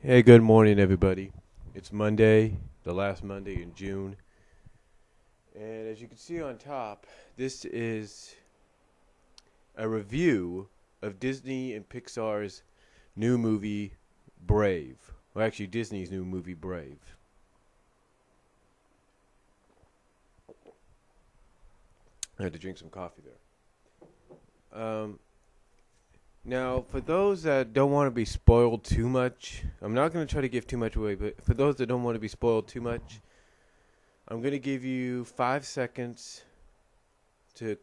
Hey, good morning, everybody. It's Monday, the last Monday in June. And as you can see on top, this is a review of Disney and Pixar's new movie, Brave. Well, actually, Disney's new movie, Brave. I had to drink some coffee there. Now, for those that don't want to be spoiled too much, I'm not going to try to give too much away, but for those that don't want to be spoiled too much, I'm going to give you 5 seconds to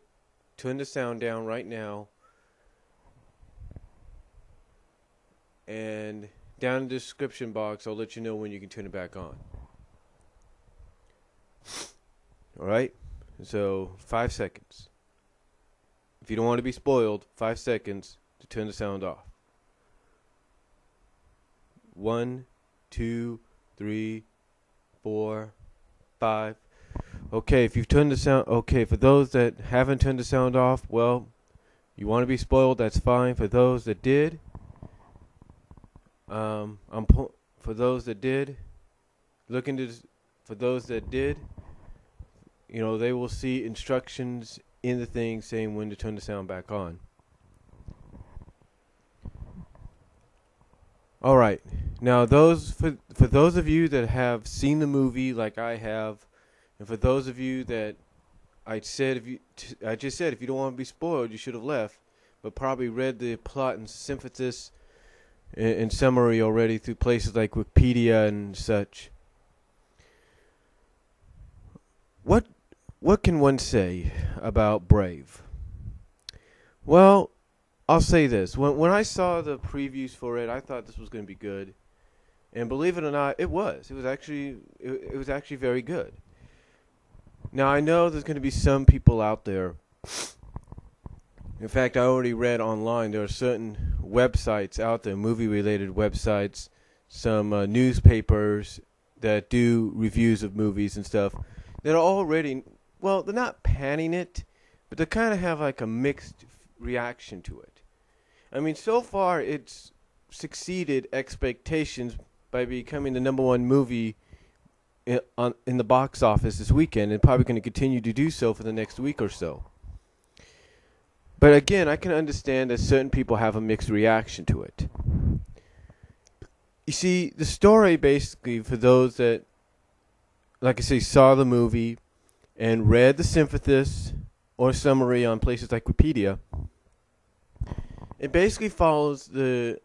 turn the sound down right now. And down in the description box, I'll let you know when you can turn it back on. Alright? So, 5 seconds. If you don't want to be spoiled, 5 seconds to turn the sound off. 1, 2, 3, 4, 5. Okay, if you've turned the sound, okay, for those that haven't turned the sound off, well, you want to be spoiled, that's fine. For those that did, for those that did, look into this, for those that did, they will see instructions in the thing saying when to turn the sound back on. All right. Now, for those of you that have seen the movie like I have, and for those of you that I just said if you don't want to be spoiled, you should have left, but probably read the plot and synthesis and summary already through places like Wikipedia and such. What can one say about Brave? Well, I'll say this. When I saw the previews for it, I thought this was going to be good. And believe it or not, it was. It was actually very good. Now, I know there's going to be some people out there. In fact, I already read online there are certain websites out there, movie-related websites, some newspapers that do reviews of movies and stuff that are already, well, they're not panning it, but they kind of have like a mixed reaction to it. I mean, so far it's succeeded expectations by becoming the #1 movie in the box office this weekend, and probably going to continue to do so for the next week or so. But again, I can understand that certain people have a mixed reaction to it. You see, the story basically, for those that, like I say, saw the movie and read the synthesis or summary on places like Wikipedia, it basically follows the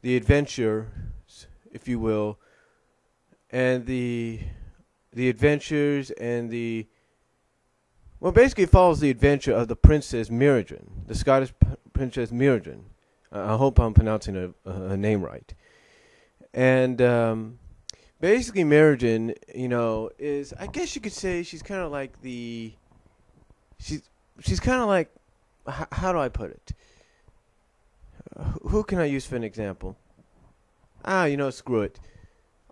adventure, if you will, and basically follows the adventure of the Princess Mirrodin, the Scottish Princess Mirrodin. I hope I'm pronouncing her name right. And basically Mirrodin, is, I guess you could say, she's kind of like she's kind of like, how do I put it? Who can I use for an example? Screw it.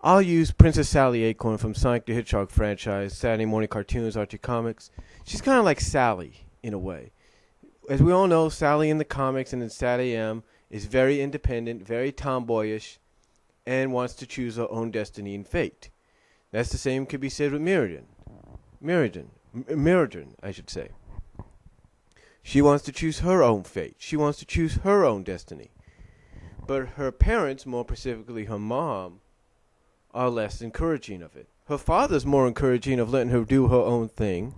I'll use Princess Sally Acorn from Sonic the Hedgehog franchise, Saturday morning cartoons, Archie Comics. She's kind of like Sally, in a way. As we all know, Sally in the comics and in Sat AM is very independent, very tomboyish, and wants to choose her own destiny and fate. That's the same could be said with Mirrodin, I should say. She wants to choose her own fate. She wants to choose her own destiny. But her parents, more specifically her mom, are less encouraging of it. Her father's more encouraging of letting her do her own thing,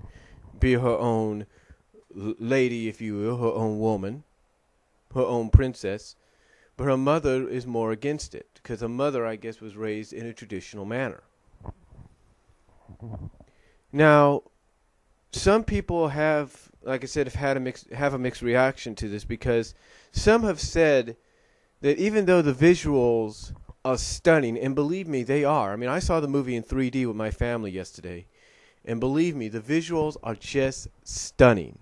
be her own lady, if you will, her own woman, her own princess. But her mother is more against it, because her mother, I guess, was raised in a traditional manner. Now, some people have, like I said, have a mixed reaction to this, because some have said that even though the visuals are stunning, and believe me, they are. I mean, I saw the movie in 3D with my family yesterday, and believe me, the visuals are just stunning.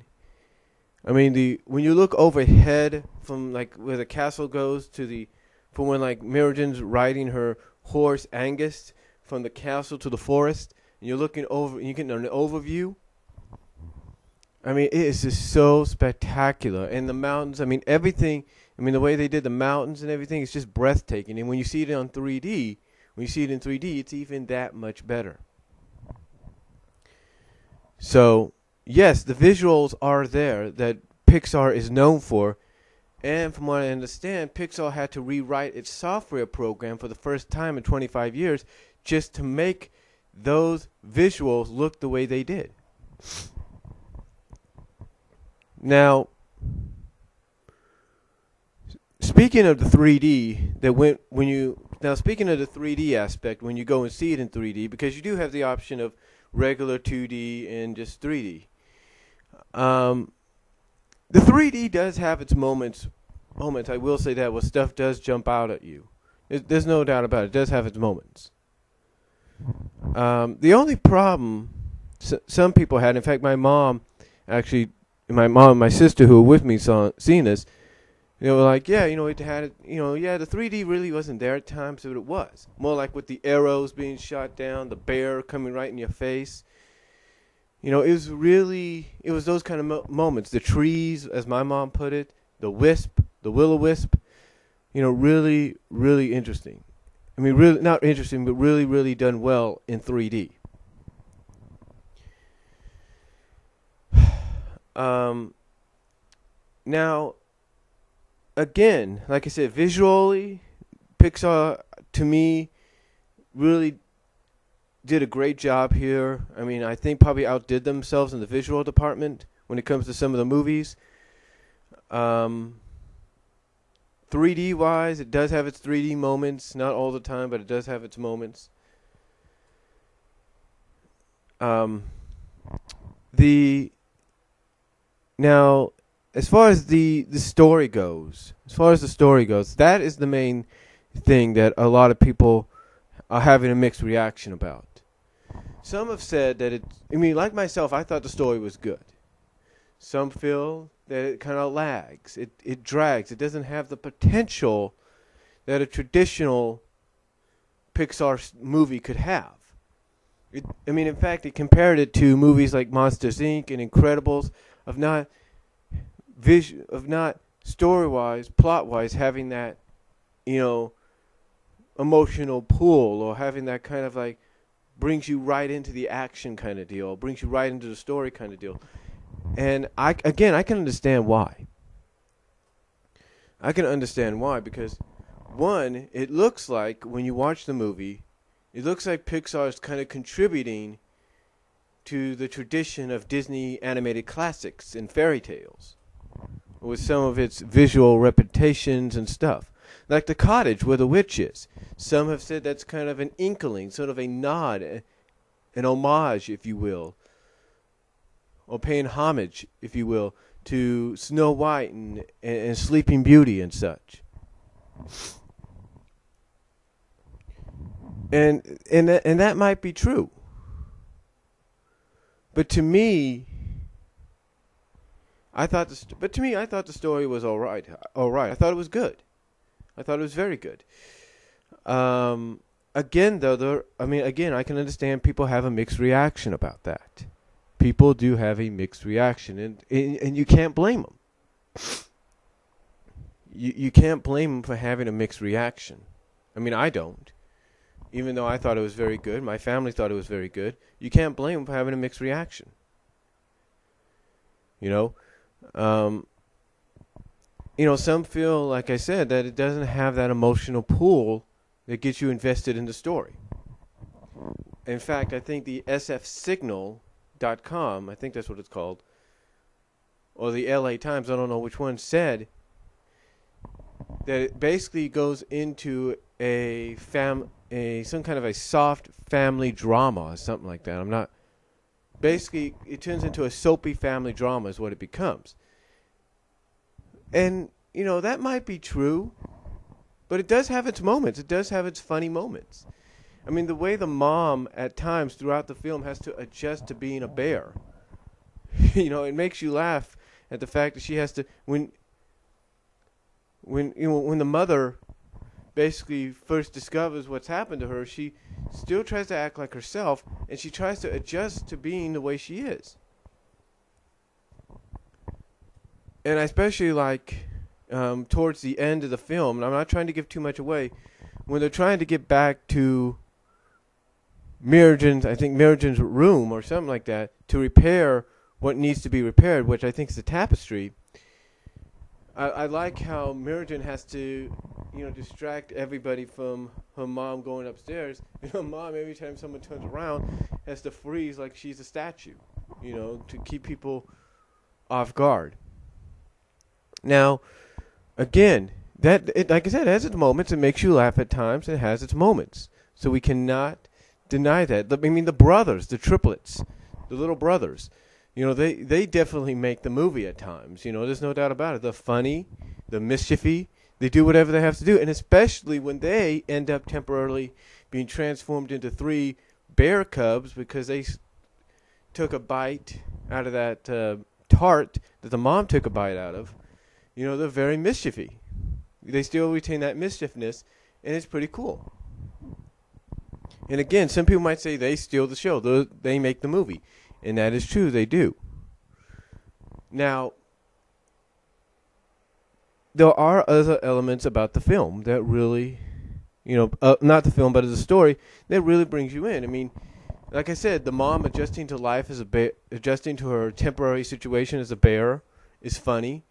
I mean, when you look overhead from like where the castle goes from when like Mirrodin's riding her horse Angus from the castle to the forest, and you're looking over, and you get an overview. I mean, it is just so spectacular. And the mountains, I mean, everything, I mean, the way they did the mountains and everything is just breathtaking. And when you see it on 3D, when you see it in 3D, it's even that much better. So, yes, the visuals are there that Pixar is known for. And from what I understand, Pixar had to rewrite its software program for the first time in 25 years just to make those visuals look the way they did. Now, speaking of the 3D, that when you now speaking of the 3D aspect, when you go and see it in 3D, because you do have the option of regular 2D and just 3D. Um, the 3D does have its moments. Moments, I will say that, where stuff does jump out at you. There's no doubt about it. It does have its moments. The only problem some people had, in fact, my mom, actually, my sister who were with me seeing this, they were like, yeah, it had, yeah, the 3D really wasn't there at times, but it was. More like with the arrows being shot down, the bear coming right in your face. It was those kind of moments. The trees, as my mom put it, the will-o-wisp, really, really interesting. I mean, really, not interesting, but really, really done well in 3D. Now, again, like I said, visually, Pixar, to me, really did a great job here. I mean, I think probably outdid themselves in the visual department when it comes to some of the movies. 3D wise, it does have its 3D moments. Not all the time, but it does have its moments. The Now, as far as the story goes, that is the main thing that a lot of people are having a mixed reaction about. Some have said that like myself, I thought the story was good. Some feel that it kind of lags. It drags. It doesn't have the potential that a traditional Pixar movie could have. In fact, it compared it to movies like Monsters Inc. and Incredibles of not story-wise, plot-wise, having that, emotional pull, or having that kind of like brings you right into the action kind of deal, brings you right into the story kind of deal. And I can understand why. I can understand why, because one, it looks like when you watch the movie, it looks like Pixar is kind of contributing to the tradition of Disney animated classics and fairy tales with some of its visual repetitions and stuff. Like the cottage where the witch is. Some have said that's kind of an inkling, sort of a nod, an homage, if you will, or paying homage, if you will, to Snow White and Sleeping Beauty and such. And that might be true. But to me, I thought the story was all right. I thought it was good. I thought it was very good. Again, though, I can understand people have a mixed reaction about that. People do have a mixed reaction, and you can't blame them. You can't blame them for having a mixed reaction. I don't. Even though I thought it was very good, my family thought it was very good. You can't blame them for having a mixed reaction. Some feel, like I said, that it doesn't have that emotional pull that gets you invested in the story. In fact, I think the sfsignal.com, I think that's what it's called, or the LA Times, I don't know which one, said that it basically goes into some kind of a soft family drama or something like that. Basically, it turns into a soapy family drama is what it becomes. And, that might be true, but it does have its moments. It does have its funny moments. The way the mom at times throughout the film has to adjust to being a bear, it makes you laugh at the fact that she has to, when the mother basically first discovers what's happened to her, she still tries to act like herself, and she tries to adjust to being the way she is. and I especially like towards the end of the film, and I'm not trying to give too much away, when they're trying to get back to I think Miragen's room or something like that, to repair what needs to be repaired, which I think is the tapestry. I like how Miragen has to, distract everybody from her mom going upstairs. And her mom, every time someone turns around, has to freeze like she's a statue, to keep people off guard. Now, again, like I said, it has its moments. It makes you laugh at times. It has its moments. So we cannot deny that. I mean, the brothers, the triplets, the little brothers, they definitely make the movie at times. There's no doubt about it. They're funny, they're mischiefy, they do whatever they have to do. And especially when they end up temporarily being transformed into three bear cubs because they took a bite out of that tart that the mom took a bite out of. They're very mischiefy. They still retain that mischievousness, and it's pretty cool. And again, some people might say they steal the show. They make the movie. And that is true, they do. Now, there are other elements about the film that really, not the film, but as a story, that really brings you in. I mean, like I said, the mom adjusting to life as a bear, adjusting to her temporary situation as a bear is funny.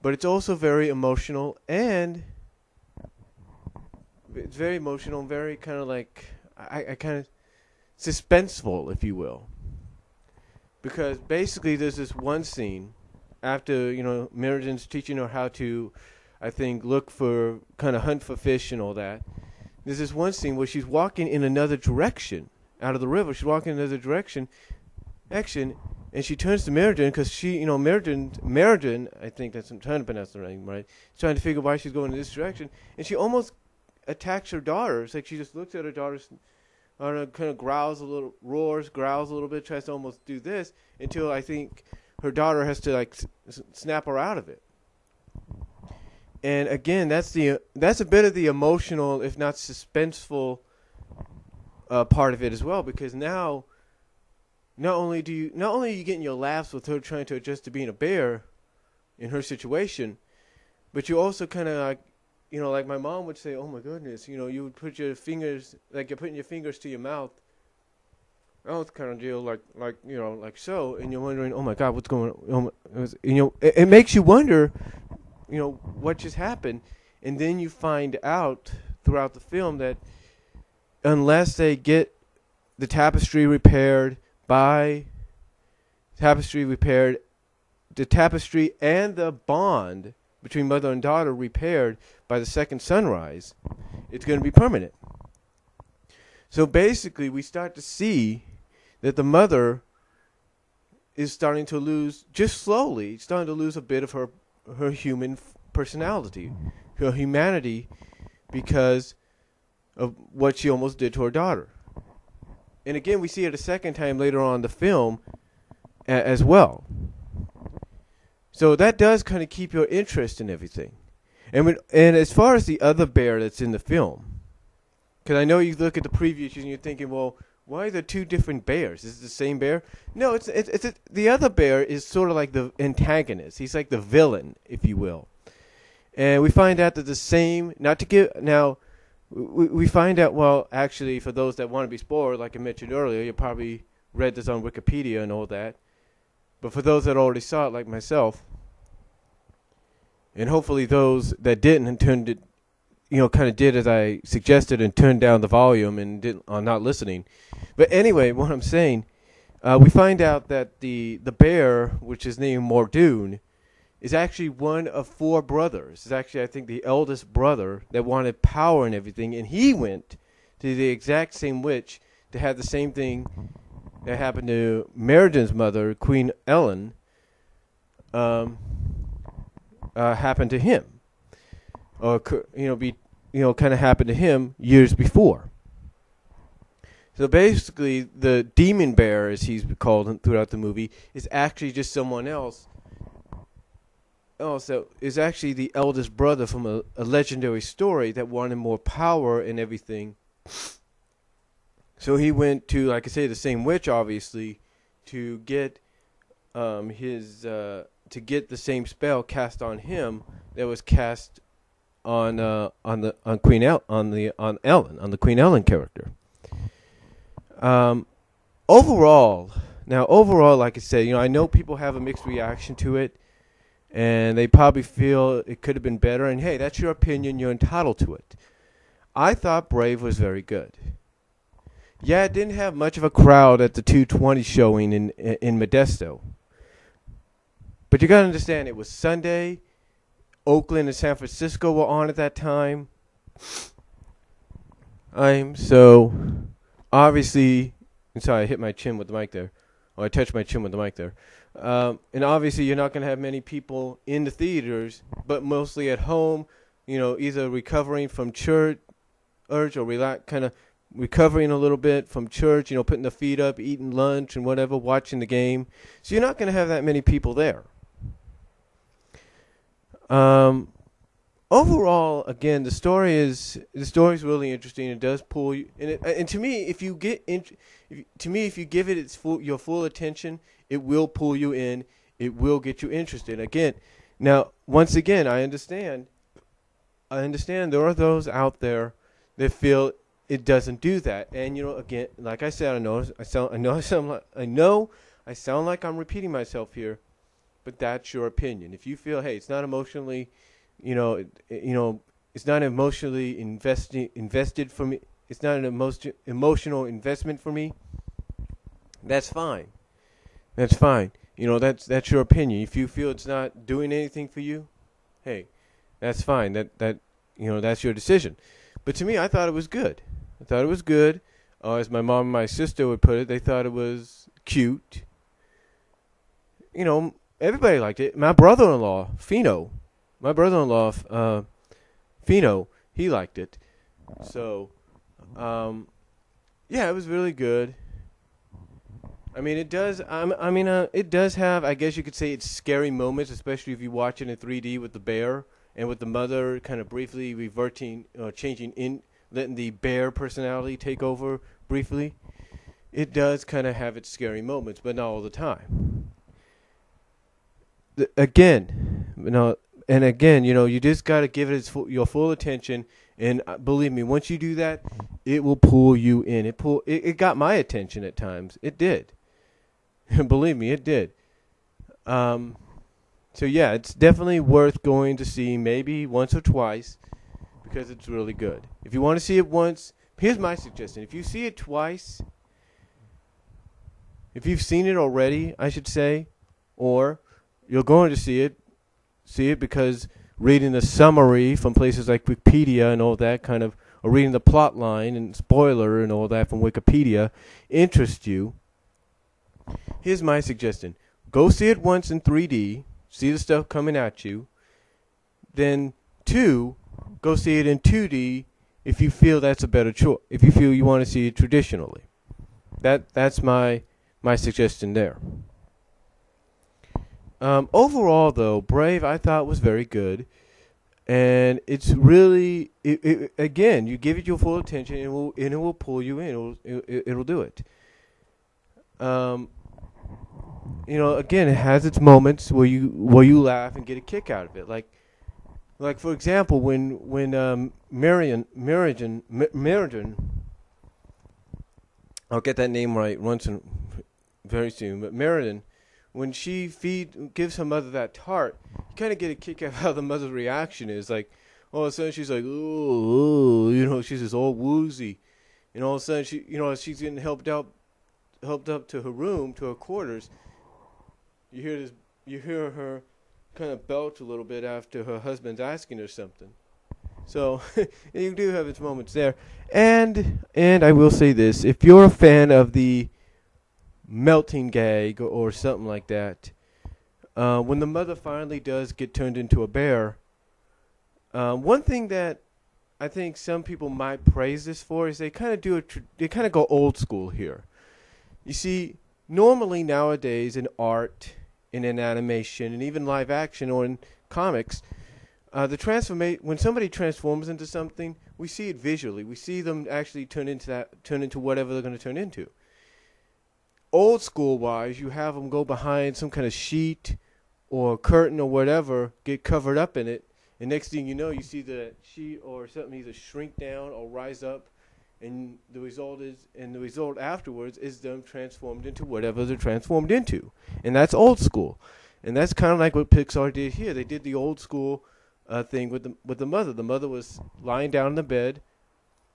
But it's also very emotional, and it's very emotional and very kind of like, I kind of suspenseful, if you will. Because basically there's this one scene after, Miragen's teaching her how to, I think, hunt for fish and all that. There's this one scene where she's walking in another direction out of the river. She's walking in another direction, and she turns to Miragen because Miragen, I think I'm trying to pronounce the name right, is trying to figure why she's going in this direction. And she almost attacks her daughter. It's like she just looks at her daughter, I don't know, kind of growls a little bit, tries to almost do this until I think her daughter has to snap her out of it. And again, that's a bit of the emotional, if not suspenseful, part of it as well, because now not only are you getting your laughs with her trying to adjust to being a bear in her situation, but you also kind of like my mom would say, "Oh my goodness," you would put your fingers, like you're putting your fingers to your mouth kind of deal, like so, and you're wondering, "Oh my God, what's going on?" It makes you wonder, what just happened, and then you find out throughout the film that unless they get the tapestry repaired, the tapestry and the bond between mother and daughter repaired by the second sunrise, it's going to be permanent. So basically, we start to see that the mother is starting to lose, just slowly, starting to lose a bit of her human personality, her humanity, because of what she almost did to her daughter. And again, we see it a second time later on in the film as well. So that does kind of keep your interest in everything. And as far as the other bear that's in the film, because I know you look at the previews and you're thinking, well, why are there two different bears? Is it the same bear? No, the other bear is sort of like the antagonist. He's like the villain, if you will. And we find out that the same, we find out, well, actually, for those that want to be spoiled, like I mentioned earlier, you probably read this on Wikipedia and all that. But for those that already saw it, like myself, and hopefully those that didn't and turned it, kind of did as I suggested and turned down the volume and are not listening. But anyway, what I'm saying, we find out that the bear, which is named Mordoon, is actually one of four brothers. It's actually, I think, the eldest brother that wanted power and everything, and he went to the exact same witch to have the same thing that happened to Meriden's mother, Queen Ellen, happened to him, or kind of happened to him years before. So basically, the demon bear, as he's called throughout the movie, is actually just someone else. Also, is actually the eldest brother from a legendary story that wanted more power and everything. So he went to, like I say, the same witch, obviously, to get his to get the same spell cast on him that was cast on Queen on the Queen Ellen character. Um, overall, like I said, I know people have a mixed reaction to it, and they probably feel it could have been better. And hey, that's your opinion; you're entitled to it. I thought Brave was very good. Yeah, it didn't have much of a crowd at the 220 showing in Modesto, but you got to understand it was Sunday. Oakland and San Francisco were on at that time. So obviously, I'm sorry, I hit my chin with the mic there. Or I touched my chin with the mic there. And obviously, you're not going to have many people in the theaters, but mostly at home, either recovering from church or kind of recovering a little bit from church, putting their feet up, eating lunch and whatever, watching the game. So you're not going to have that many people there. Overall, again, the story is really interesting. It does pull you, and to me, if you give it your full attention, it will pull you in. It will get you interested. Again, now once again, I understand. There are those out there that feel it doesn't do that, and again, like I said, I sound like I'm repeating myself here, but that's your opinion. If you feel, hey, it's not emotionally. It's not emotionally invested for me. It's not an emotional investment for me. That's fine. That's fine. That's your opinion. If you feel it's not doing anything for you, hey, that's fine. That's your decision. But to me, I thought it was good. As my mom and my sister would put it, they thought it was cute. Everybody liked it. My brother-in-law, Fino, he liked it. So, yeah, it was really good. I mean, it does. It does have. I guess you could say it's scary moments, especially if you watch it in 3D with the bear and with the mother kind of briefly changing, letting the bear personality take over briefly. It does kind of have its scary moments, but not all the time. You just got to give it your full attention, and believe me, once you do that, it will pull you in. It got my attention at times. It did. Believe me, it did. So yeah, it's definitely worth going to see, maybe once or twice, because it's really good. If you want to see it once, here's my suggestion: if you see it twice, if you've seen it already, I should say, or you're going to see it because reading the summary from places like Wikipedia and all that kind of, or reading the plot line and spoiler and all that from Wikipedia interests you. Here's my suggestion. Go see it once in 3D, see the stuff coming at you. Then 2, go see it in 2D if you feel that's a better choice, if you feel you want to see it traditionally. That's my suggestion there. Overall, though, Brave I thought was very good, and it's really again, you give it your full attention, and it will pull you in. It'll do it. Again, it has its moments where you laugh and get a kick out of it. Like for example, when Meriden, I'll get that name right very soon, but Meriden, when she gives her mother that tart, you kind of get a kick out of how the mother's reaction is. Like, all of a sudden she's like, ooh, she's just all woozy. And all of a sudden she's getting helped up to her room, to her quarters. You hear her kind of belch a little bit after her husband's asking her something. So you do have its moments there. And I will say this, if you're a fan of the melting gag or something like that, when the mother finally does get turned into a bear, one thing that I think some people might praise this for is they kind of go old school here. You see, normally nowadays in art, in animation, and even live action or in comics, when somebody transforms into something, we see it visually. We see them actually turn into whatever they're going to turn into. Old school wise, you have them go behind some kind of sheet or curtain or whatever get covered up in it, and next thing you know, you see the sheet or something either shrink down or rise up, and the result afterwards is them transformed into whatever they're transformed into, and that's old school, and that's kind of like what Pixar did here. They did the old school thing with the mother. The mother was lying down in the bed,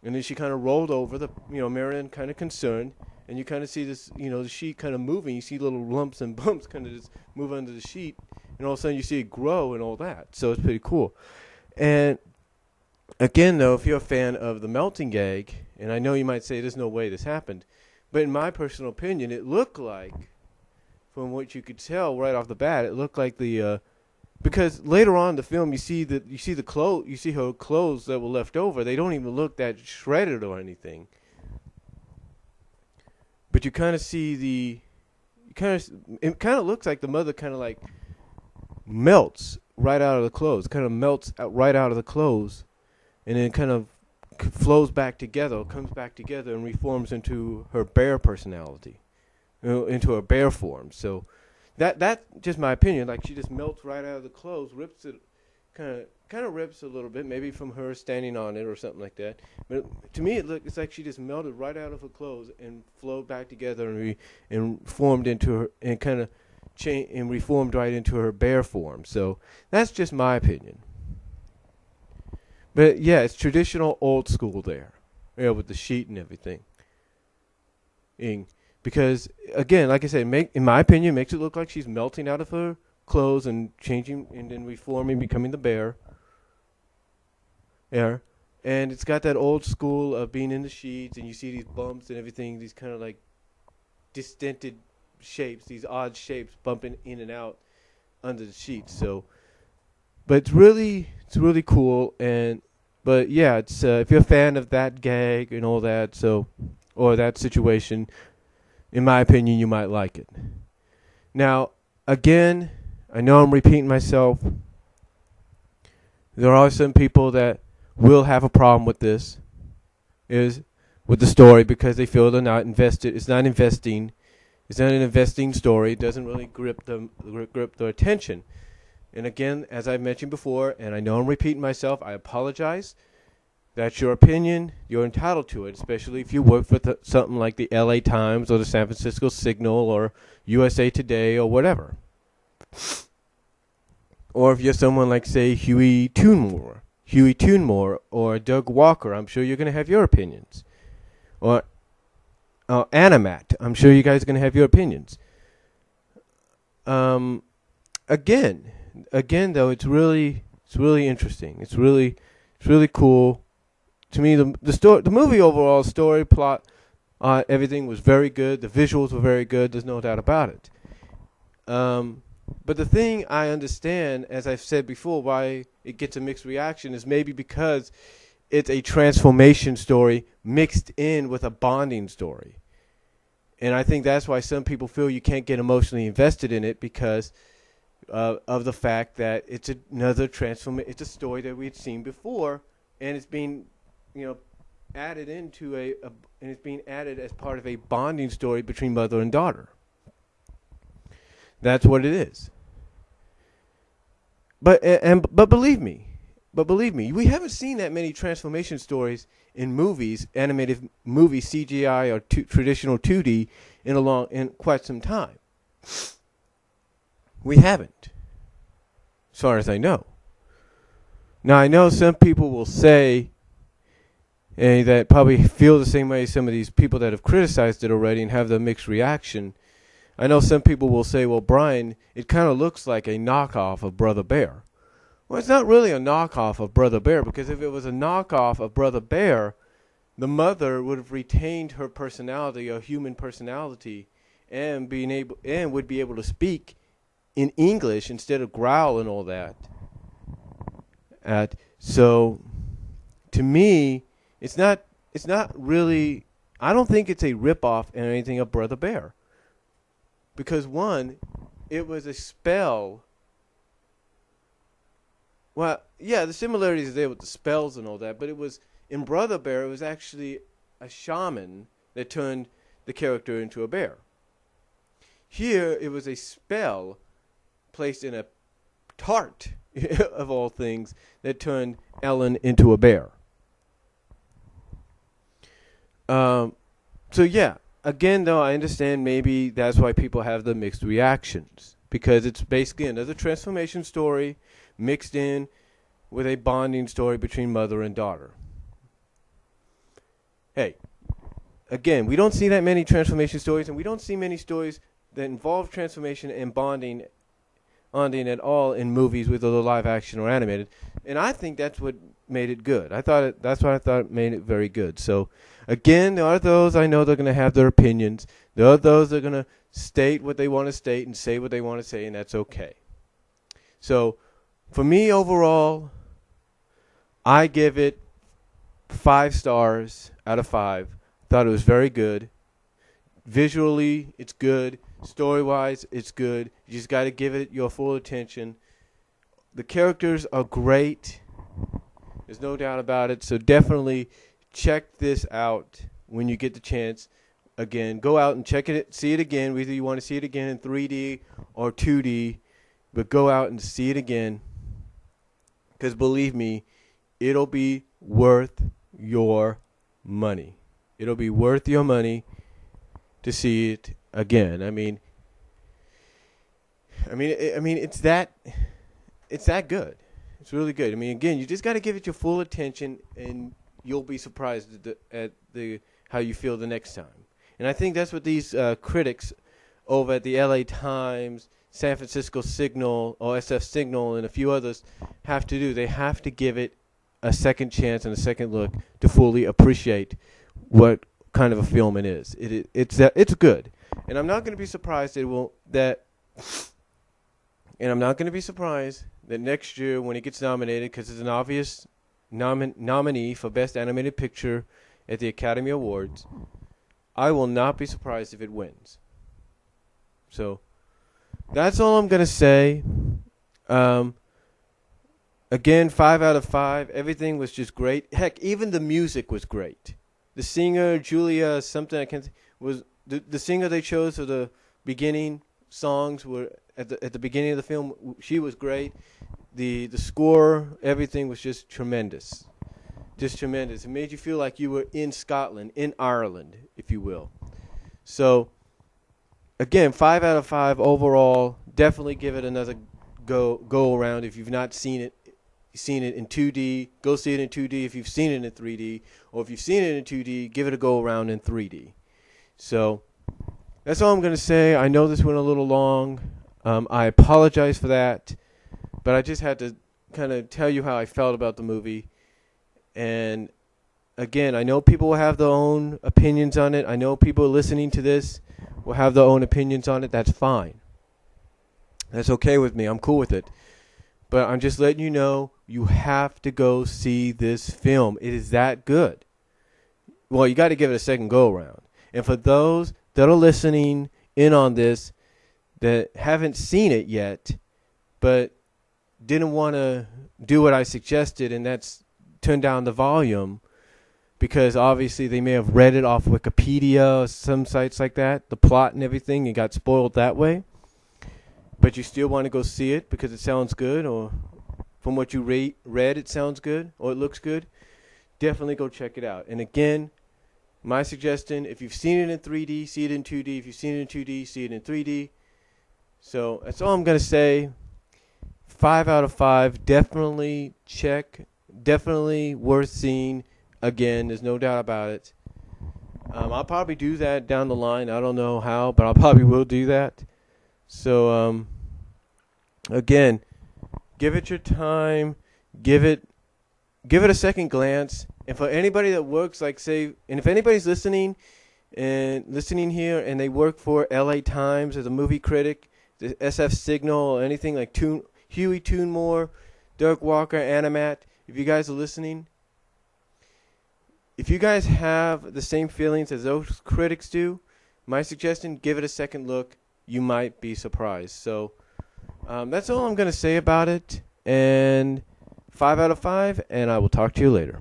and then she kind of rolled over. Marion kind of concerned, and you kind of see this, the sheet kind of moving. You see little lumps and bumps kind of just move under the sheet, and all of a sudden you see it grow and all that. So it's pretty cool. And again, though, if you're a fan of the melting gag, and I know you might say there's no way this happened, but in my personal opinion, it looked like, from what you could tell right off the bat, it looked like because later on in the film you see her clothes that were left over. They don't even look that shredded or anything. But you kind of see it kind of looks like the mother kind of like melts right out of the clothes, right out of the clothes, and then kind of flows back together, comes back together, and reforms into her bear personality, into her bear form. So that's just my opinion. Like, she just melts right out of the clothes, rips it, kind of rips a little bit, maybe from her standing on it or something like that. But to me, it's like she just melted right out of her clothes and flowed back together and formed into her, and kind of and reformed right into her bear form. So that's just my opinion. But yeah, it's traditional old school there, with the sheet and everything. Because again, like I said, in my opinion, makes it look like she's melting out of her clothes and changing and then reforming, becoming the bear. Yeah, and it's got that old school of being in the sheets, and you see these bumps and everything, these kind of like distended shapes, these odd shapes bumping in and out under the sheets. So, but it's really cool. But yeah, it's if you're a fan of that gag and all that, or that situation, in my opinion, you might like it. Now, again, I know I'm repeating myself. There are some people that will have a problem with this, with the story, because they feel they're not invested. It's not an investing story. It doesn't really grip their attention. And again, as I mentioned before, and I know I'm repeating myself, I apologize. That's your opinion. You're entitled to it, especially if you work for something like the LA Times or the San Francisco Signal or USA Today or whatever. Or if you're someone like, say, Huey Toonmore or Doug Walker, I'm sure you're going to have your opinions. Or Animat, I'm sure you guys are going to have your opinions. Again, though, it's really interesting. It's really cool. To me, the movie overall, story, plot, everything was very good. The visuals were very good. There's no doubt about it. But the thing I understand, as I've said before, why it gets a mixed reaction is maybe because it's a transformation story mixed in with a bonding story. And I think that's why some people feel you can't get emotionally invested in it, because of the fact that it's another transformation. It's a story that we'd seen before, and it's being, added into and it's being added as part of a bonding story between mother and daughter. That's what it is. But believe me, we haven't seen that many transformation stories in movies, animated movies, CGI or traditional 2D in quite some time. We haven't, as far as I know. Now, I know some people will say, that probably feel the same way as some of these people that have criticized it already and have the mixed reaction. I know some people will say, well, Brian, it kind of looks like a knockoff of Brother Bear. Well, it's not really a knockoff of Brother Bear, because if it was a knockoff of Brother Bear, the mother would have retained her personality, a human personality, and would be able to speak in English instead of growl and all that. So, to me, it's not really. I don't think it's a ripoff or anything of Brother Bear, because one, it was a spell. Well, yeah, the similarities are there with the spells and all that, but it was in Brother Bear. It was actually a shaman that turned the character into a bear. Here, it was a spell placed in a tart, of all things, that turned Ellen into a bear. So yeah, again though, I understand maybe that's why people have the mixed reactions, because it's basically another transformation story mixed in with a bonding story between mother and daughter. Hey, again, we don't see that many transformation stories, and we don't see many stories that involve transformation and bonding at all in movies, whether they're live action or animated. And I think that's what made it good. That's what I thought made it very good. So again, there are those I know they're going to have their opinions. There are those that are going to state what they want to state and say what they want to say, and that's okay. So for me overall, I give it 5 stars out of 5. Thought it was very good. Visually, it's good. Story-wise, it's good. You just got to give it your full attention. The characters are great. There's no doubt about it. So definitely check this out when you get the chance. Again, go out and check it, see it again. Whether you want to see it again in 3D or 2D, but go out and see it again. Because believe me, it'll be worth your money. It'll be worth your money to see it again. I mean, it's that good. It's really good. I mean, again, you just got to give it your full attention, and you'll be surprised at how you feel the next time. And I think that's what these critics over at the LA Times, San Francisco Signal, or SF Signal, and a few others have to do. They have to give it a second chance and a second look to fully appreciate what kind of a film it is. It's good, and I'm not going to be surprised that next year when it gets nominated, because it's an obvious nominee for Best Animated Picture at the Academy Awards, I will not be surprised if it wins. So that's all I'm going to say. Again, 5 out of 5. Everything was just great. Heck, even the music was great. The singer, Julia something, I can't, was the singer they chose for the beginning songs were at the beginning of the film. She was great. The score, everything was just tremendous. Just tremendous. It made you feel like you were in Scotland, in Ireland, if you will. So, again, 5 out of 5 overall. Definitely give it another go around if you've not seen it in 2D. Go see it in 2D if you've seen it in 3D. Or if you've seen it in 2D, give it a go around in 3D. So, that's all I'm going to say. I know this went a little long. I apologize for that. But I just had to kind of tell you how I felt about the movie. And again, I know people will have their own opinions on it. I know people listening to this will have their own opinions on it. That's fine. That's okay with me. I'm cool with it. But I'm just letting you know, you have to go see this film. It is that good. Well, you got to give it a second go around. And for those that are listening in on this that haven't seen it yet, but didn't want to do what I suggested, and that's turn down the volume, because obviously they may have read it off Wikipedia or some sites like that, the plot and everything, and got spoiled that way. But you still want to go see it because it sounds good, or from what you read it sounds good, or it looks good. Definitely go check it out. And again, my suggestion, if you've seen it in 3D, see it in 2D. If you've seen it in 2D, see it in 3D. So that's all I'm going to say. 5 out of 5. Definitely check. Definitely worth seeing again. There's no doubt about it. I'll probably do that down the line. I don't know how, but I probably will do that. So, again, give it your time. Give it a second glance. And for anybody that works, like say, and if anybody's listening here, and they work for LA Times as a movie critic, the SF Signal, or anything like Huey Toonmore, Dirk Walker, Animat, if you guys are listening, if you guys have the same feelings as those critics do, my suggestion, give it a second look. You might be surprised. So that's all I'm going to say about it. And 5 out of 5, and I will talk to you later.